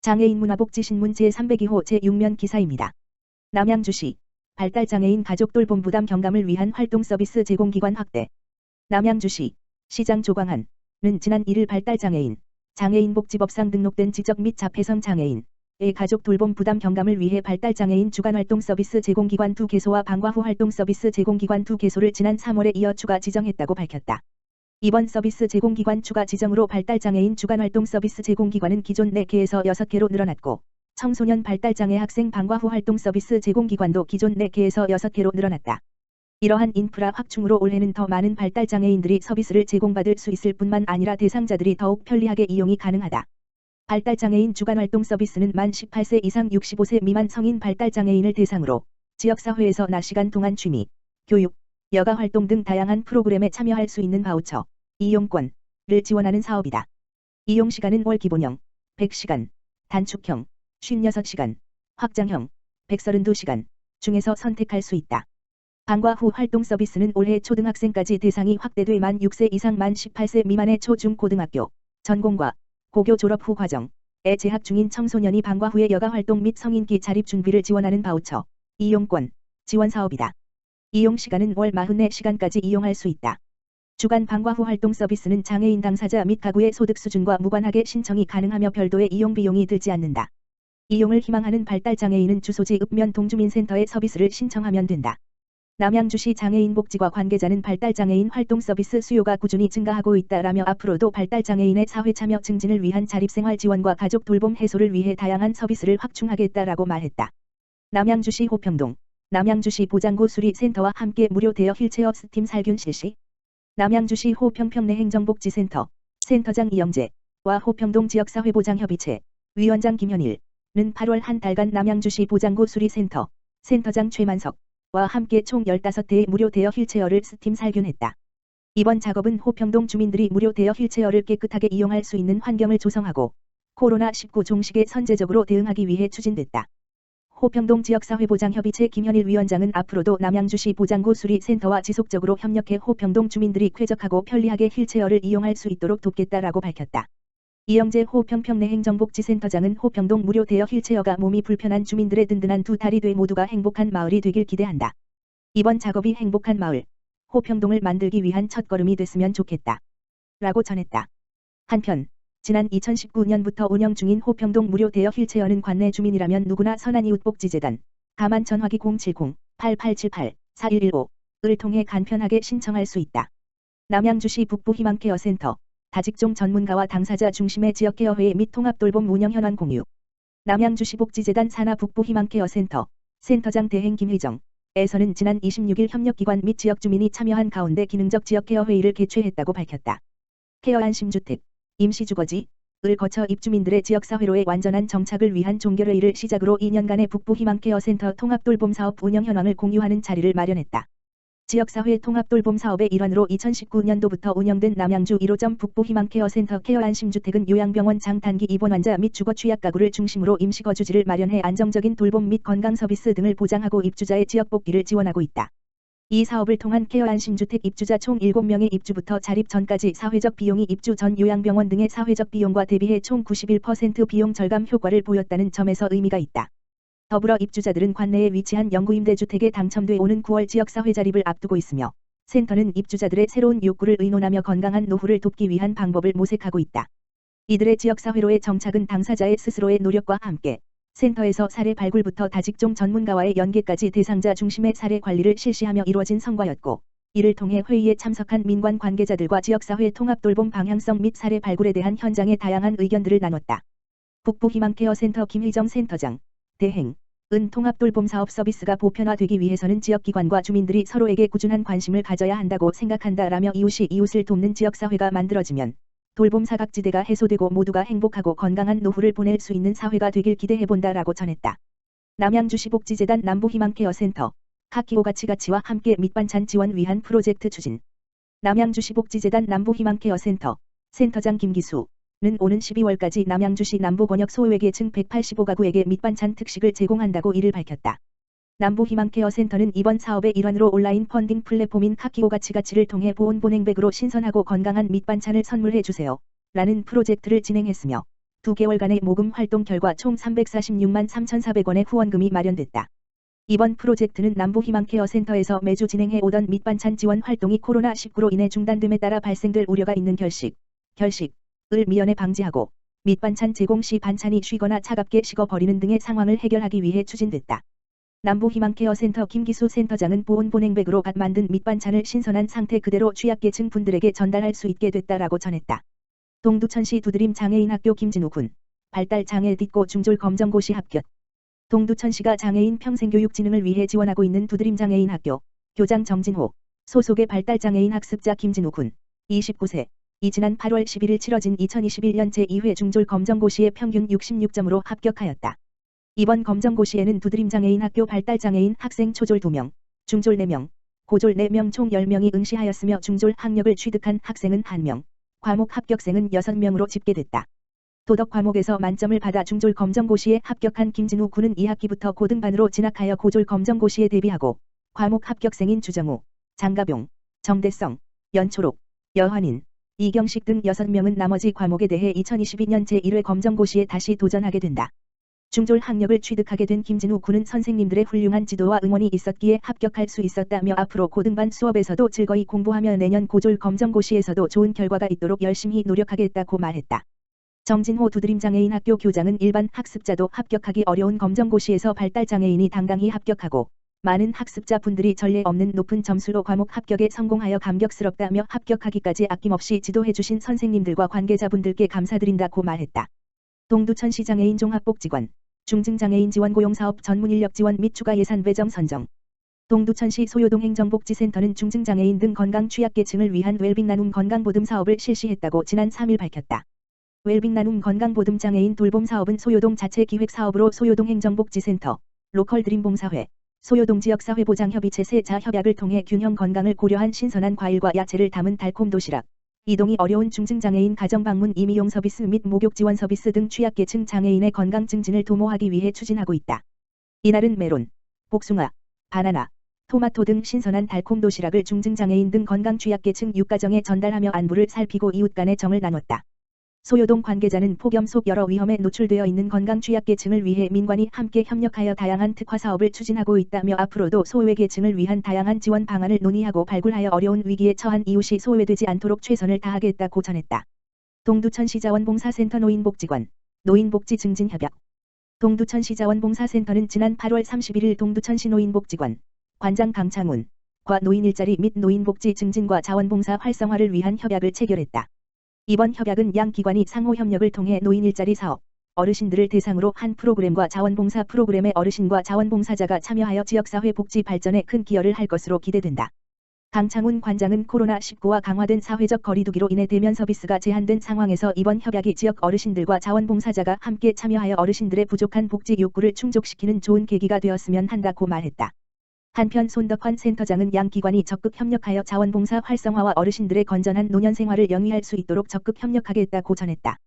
장애인 문화복지신문 제302호 제6면 기사입니다. 남양주시 발달장애인 가족 돌봄 부담 경감을 위한 활동 서비스 제공기관 확대. 남양주시 시장 조광한은 지난 1일 발달장애인, 장애인복지법상 등록된 지적 및 자폐성 장애인의 가족 돌봄 부담 경감을 위해 발달장애인 주간활동 서비스 제공기관 2개소와 방과 후 활동 서비스 제공기관 2개소를 지난 3월에 이어 추가 지정했다고 밝혔다. 이번 서비스 제공기관 추가 지정으로 발달장애인 주간활동 서비스 제공기관은 기존 4개에서 6개로 늘어났고, 청소년 발달장애 학생 방과 후 활동 서비스 제공기관도 기존 4개에서 6개로 늘어났다. 이러한 인프라 확충으로 올해는 더 많은 발달장애인들이 서비스를 제공받을 수 있을 뿐만 아니라 대상자들이 더욱 편리하게 이용이 가능하다. 발달장애인 주간활동 서비스는 만 18세 이상 65세 미만 성인 발달장애인을 대상으로 지역사회에서 낮 시간 동안 취미, 교육, 여가활동 등 다양한 프로그램에 참여할 수 있는 바우처, 이용권을 지원하는 사업이다. 이용시간은 월 기본형, 100시간, 단축형, 56시간, 확장형, 132시간 중에서 선택할 수 있다. 방과 후 활동 서비스는 올해 초등학생까지 대상이 확대돼 만 6세 이상 만 18세 미만의 초중고등학교, 전공과 고교 졸업 후 과정에 재학 중인 청소년이 방과 후의 여가활동 및 성인기 자립 준비를 지원하는 바우처, 이용권, 지원 사업이다. 이용시간은 월 44시간까지 이용할 수 있다. 주간 방과 후 활동 서비스는 장애인 당사자 및 가구의 소득 수준과 무관하게 신청이 가능하며 별도의 이용 비용이 들지 않는다. 이용을 희망하는 발달장애인은 주소지 읍면 동주민센터에 서비스를 신청하면 된다. 남양주시 장애인복지과 관계자는 발달장애인 활동 서비스 수요가 꾸준히 증가하고 있다라며 앞으로도 발달장애인의 사회참여 증진을 위한 자립생활 지원과 가족 돌봄 해소를 위해 다양한 서비스를 확충하겠다라고 말했다. 남양주시 호평동 남양주시 보장구 수리센터와 함께 무료 대여 휠체어 스팀 살균 실시. 남양주시 호평평내 행정복지센터 센터장 이영재와 호평동 지역사회보장협의체 위원장 김현일은 8월 한 달간 남양주시 보장구 수리센터 센터장 최만석과 함께 총 15대의 무료 대여 휠체어를 스팀 살균했다. 이번 작업은 호평동 주민들이 무료 대여 휠체어를 깨끗하게 이용할 수 있는 환경을 조성하고 코로나19 종식에 선제적으로 대응하기 위해 추진됐다. 호평동 지역사회보장협의체 김현일 위원장은 앞으로도 남양주시 보장구 수리센터와 지속적으로 협력해 호평동 주민들이 쾌적하고 편리하게 휠체어를 이용할 수 있도록 돕겠다라고 밝혔다. 이영재 호평평내 행정복지센터장은 호평동 무료 대여 휠체어가 몸이 불편한 주민들의 든든한 두 다리 돼 모두가 행복한 마을이 되길 기대한다. 이번 작업이 행복한 마을, 호평동을 만들기 위한 첫걸음이 됐으면 좋겠다. 라고 전했다. 한편 지난 2019년부터 운영 중인 호평동 무료 대여 휠체어는 관내 주민이라면 누구나 선한이웃복지재단 가만 전화기 070-8878-4115을 통해 간편하게 신청할 수 있다. 남양주시 북부희망케어센터 다직종 전문가와 당사자 중심의 지역케어회의 및 통합돌봄 운영 현황 공유. 남양주시 복지재단 산하 북부희망케어센터 센터장 대행 김희정에서는 지난 26일 협력기관 및 지역주민이 참여한 가운데 기능적 지역케어회의를 개최했다고 밝혔다. 케어안심주택 임시주거지를 거쳐 입주민들의 지역사회로의 완전한 정착을 위한 종결회의를 시작으로 2년간의 북부희망케어센터 통합돌봄사업 운영 현황을 공유하는 자리를 마련했다. 지역사회 통합돌봄 사업의 일환으로 2019년도부터 운영된 남양주 1호점 북부희망케어센터 케어안심주택은 요양병원 장단기 입원 환자 및 주거 취약가구를 중심으로 임시거주지를 마련해 안정적인 돌봄 및 건강서비스 등을 보장하고 입주자의 지역복귀를 지원하고 있다. 이 사업을 통한 케어안심주택 입주자 총 7명의 입주부터 자립 전까지 사회적 비용이 입주 전 요양병원 등의 사회적 비용과 대비해 총 91% 비용 절감 효과를 보였다는 점에서 의미가 있다. 더불어 입주자들은 관내에 위치한 영구임대주택에 당첨돼 오는 9월 지역사회 자립을 앞두고 있으며 센터는 입주자들의 새로운 욕구를 의논하며 건강한 노후를 돕기 위한 방법을 모색하고 있다. 이들의 지역사회로의 정착은 당사자의 스스로의 노력과 함께 센터에서 사례 발굴부터 다직종 전문가와의 연계까지 대상자 중심의 사례 관리를 실시하며 이루어진 성과였고, 이를 통해 회의에 참석한 민관 관계자들과 지역사회 통합돌봄 방향성 및 사례 발굴에 대한 현장의 다양한 의견들을 나눴다. 북부희망케어센터 김희정 센터장 대행 통합돌봄 사업 서비스가 보편화되기 위해서는 지역기관과 주민들이 서로에게 꾸준한 관심을 가져야 한다고 생각한다라며 이웃이 이웃을 돕는 지역사회가 만들어지면 돌봄 사각지대가 해소되고 모두가 행복하고 건강한 노후를 보낼 수 있는 사회가 되길 기대해본다라고 전했다. 남양주시 복지재단 남부희망케어센터 카키오가치가치와 함께 밑반찬 지원 위한 프로젝트 추진. 남양주시 복지재단 남부희망케어센터 센터장 김기수는 오는 12월까지 남양주시 남부권역 소외계층 185가구에게 밑반찬 특식을 제공한다고 이를 밝혔다. 남부희망케어센터는 이번 사업의 일환으로 온라인 펀딩 플랫폼인 카키오가치가치를 통해 보온본행백으로 신선하고 건강한 밑반찬을 선물해 주세요 라는 프로젝트를 진행했으며 2개월간의 모금 활동 결과 총 346만 3,400원의 후원금이 마련됐다. 이번 프로젝트는 남부희망케어센터에서 매주 진행해 오던 밑반찬 지원 활동이 코로나19로 인해 중단됨에 따라 발생될 우려가 있는 결식을 미연에 방지하고 밑반찬 제공 시 반찬이 쉬거나 차갑게 식어버리는 등의 상황을 해결하기 위해 추진됐다. 남부희망케어센터 김기수 센터장은 보온보냉백으로 만든 밑반찬을 신선한 상태 그대로 취약계층 분들에게 전달할 수 있게 됐다라고 전했다. 동두천시 두드림 장애인학교 김진우 군, 발달 장애 딛고 중졸 검정고시 합격. 동두천시가 장애인 평생교육 진흥을 위해 지원하고 있는 두드림 장애인학교 교장 정진호, 소속의 발달장애인 학습자 김진우 군, 29세, 이 지난 8월 11일 치러진 2021년 제2회 중졸 검정고시에 평균 66점으로 합격하였다. 이번 검정고시에는 두드림 장애인학교 발달장애인 학생 초졸 2명, 중졸 4명, 고졸 4명 총 10명이 응시하였으며 중졸 학력을 취득한 학생은 1명, 과목 합격생은 6명으로 집계됐다. 도덕 과목에서 만점을 받아 중졸 검정고시에 합격한 김진우 군은 2학기부터 고등반으로 진학하여 고졸 검정고시에 대비하고 과목 합격생인 주정우, 장가병, 정대성, 연초록, 여환인, 이경식 등 6명은 나머지 과목에 대해 2022년 제1회 검정고시에 다시 도전하게 된다. 중졸 학력을 취득하게 된 김진우 군은 선생님들의 훌륭한 지도와 응원이 있었기에 합격할 수 있었다며 앞으로 고등반 수업에서도 즐거이 공부하며 내년 고졸 검정고시에서도 좋은 결과가 있도록 열심히 노력하겠다고 말했다. 정진호 두드림 장애인학교 교장은 일반 학습자도 합격하기 어려운 검정고시에서 발달장애인이 당당히 합격하고 많은 학습자 분들이 전례 없는 높은 점수로 과목 합격에 성공하여 감격스럽다며 합격하기까지 아낌없이 지도해주신 선생님들과 관계자분들께 감사드린다고 말했다. 동두천시 장애인 종합복지관, 중증장애인 지원 고용사업 전문인력 지원 및 추가 예산 배정 선정. 동두천시 소요동 행정복지센터는 중증장애인 등 건강 취약계층을 위한 웰빙 나눔 건강보듬 사업을 실시했다고 지난 3일 밝혔다. 웰빙 나눔 건강보듬 장애인 돌봄 사업은 소요동 자체 기획 사업으로 소요동 행정복지센터, 로컬 드림 봉사회, 소요동 지역사회보장협의체 세자 협약을 통해 균형 건강을 고려한 신선한 과일과 야채를 담은 달콤 도시락, 이동이 어려운 중증장애인 가정방문 임의용 서비스 및 목욕 지원 서비스 등 취약계층 장애인의 건강 증진을 도모하기 위해 추진하고 있다. 이날은 메론, 복숭아, 바나나, 토마토 등 신선한 달콤 도시락을 중증장애인 등 건강 취약계층 6가정에 전달하며 안부를 살피고 이웃 간의 정을 나눴다. 소요동 관계자는 폭염 속 여러 위험에 노출되어 있는 건강 취약계층을 위해 민관이 함께 협력하여 다양한 특화 사업을 추진하고 있다며 앞으로도 소외계층을 위한 다양한 지원 방안을 논의하고 발굴하여 어려운 위기에 처한 이웃이 소외되지 않도록 최선을 다하겠다고 전했다. 동두천시 자원봉사센터 노인복지관, 노인복지 증진협약. 동두천시 자원봉사센터는 지난 8월 31일 동두천시 노인복지관, 관장 강창훈과 노인 일자리 및 노인복지 증진과 자원봉사 활성화를 위한 협약을 체결했다. 이번 협약은 양 기관이 상호 협력을 통해 노인 일자리 사업, 어르신들을 대상으로 한 프로그램과 자원봉사 프로그램에 어르신과 자원봉사자가 참여하여 지역사회 복지 발전에 큰 기여를 할 것으로 기대된다. 강창훈 관장은 코로나19와 강화된 사회적 거리두기로 인해 대면 서비스가 제한된 상황에서 이번 협약이 지역 어르신들과 자원봉사자가 함께 참여하여 어르신들의 부족한 복지 욕구를 충족시키는 좋은 계기가 되었으면 한다고 말했다. 한편 손덕환 센터장은 양 기관이 적극 협력하여 자원봉사 활성화와 어르신들의 건전한 노년 생활을 영위할 수 있도록 적극 협력하겠다고 전했다.